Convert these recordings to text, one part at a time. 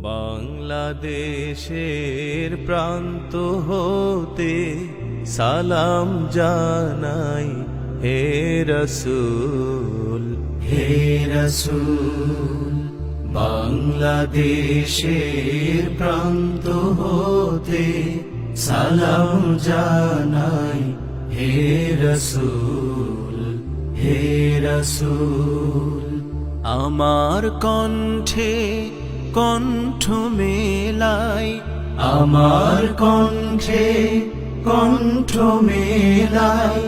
বাংলাদেশের প্রান্ত হতে সালাম জানাই হে রসূল, হে রসূল। বাংলাদেশের প্রান্ত হতে সালাম জানাই হে রসূল, হে রসূল। আমার কণ্ঠে কণ্ঠ মেলাই, আমার কণ্ঠে কণ্ঠ মেলাই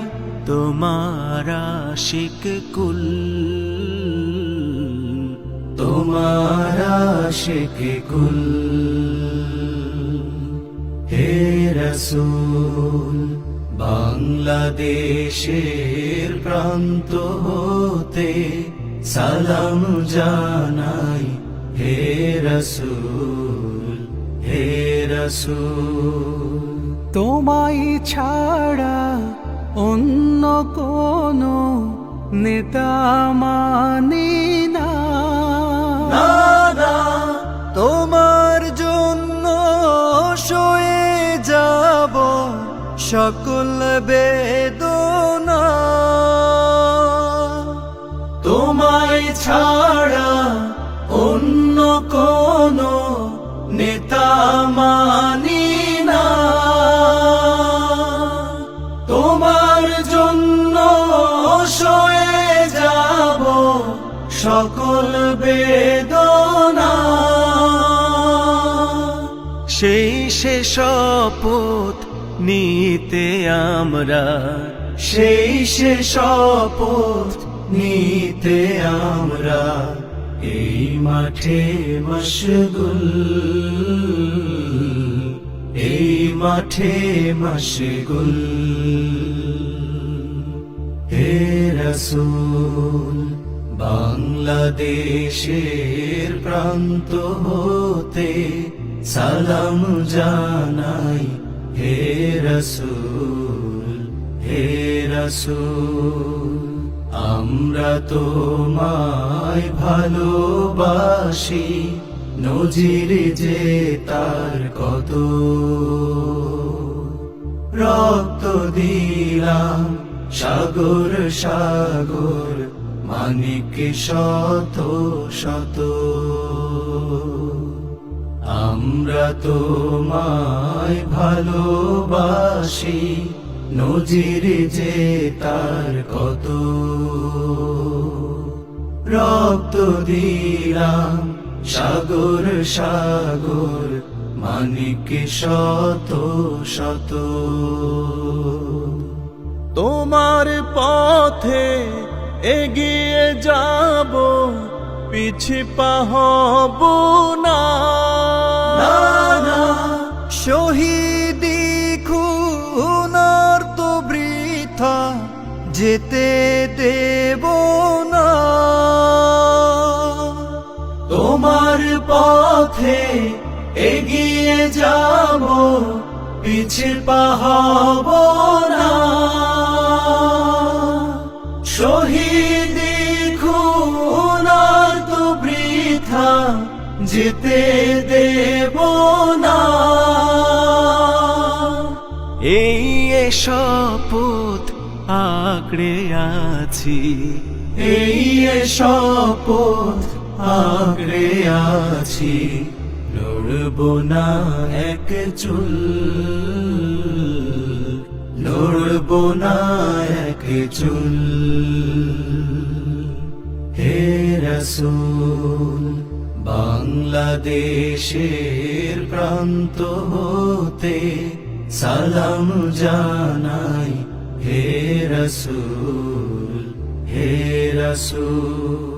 তোমার আশিক কুল, তোমার আশিক কুল। হে রসূল, বাংলাদেশের প্রান্ত হতে সালাম জানাই হে রসূল, হে রসূল। তোমায় ছাড়া অন্য কোনো নেতা মানি না, তোমার জন্য সয়ে যাব সকল বেদনা। তোমায় ছাড়া অন্য কোনো নেতা মানি না, তোমার জন্য সয়ে যাব সকল বেদনা। সেই সে শপথ নিতে আমরা, সেই সে শপথ নিতে আমরা এই মাঠে মশগুল, এই মাঠে মশগুল। হে রসূল, বাংলাদেশের প্রান্ত হতে সালাম জানাই হে রসূল, হে রসূল। আমরা তোমায় ভালোবাসি, নজির যে তার কত, রক্ত দিলাম সাগর সাগর, মানিক শত শত। আমরা তোমায় ভালোবাসি, নজির যে তার কত, রক্ত দিলাম সাগর সাগর, মানিক শত শত। তোমার পথে এগিয়ে যাব, পিছে পা হব না, শহীদি খুনার তো বৃথা যেতে দেব না। তোমার পথে এগিয়ে যাব, পিছে পা হব না, শহীদি খুনার তো বৃথা যেতে দেব না। এই শপথ আঁকড়ে আছি, এই শপথ আঁকড়ে আছি, লড়ব না এক চুল, লড়ব না এক চুল। হে রসূল, বাংলাদেশের প্রান্ত হতে সালাম জানাই হে রসূল, হে রসূল।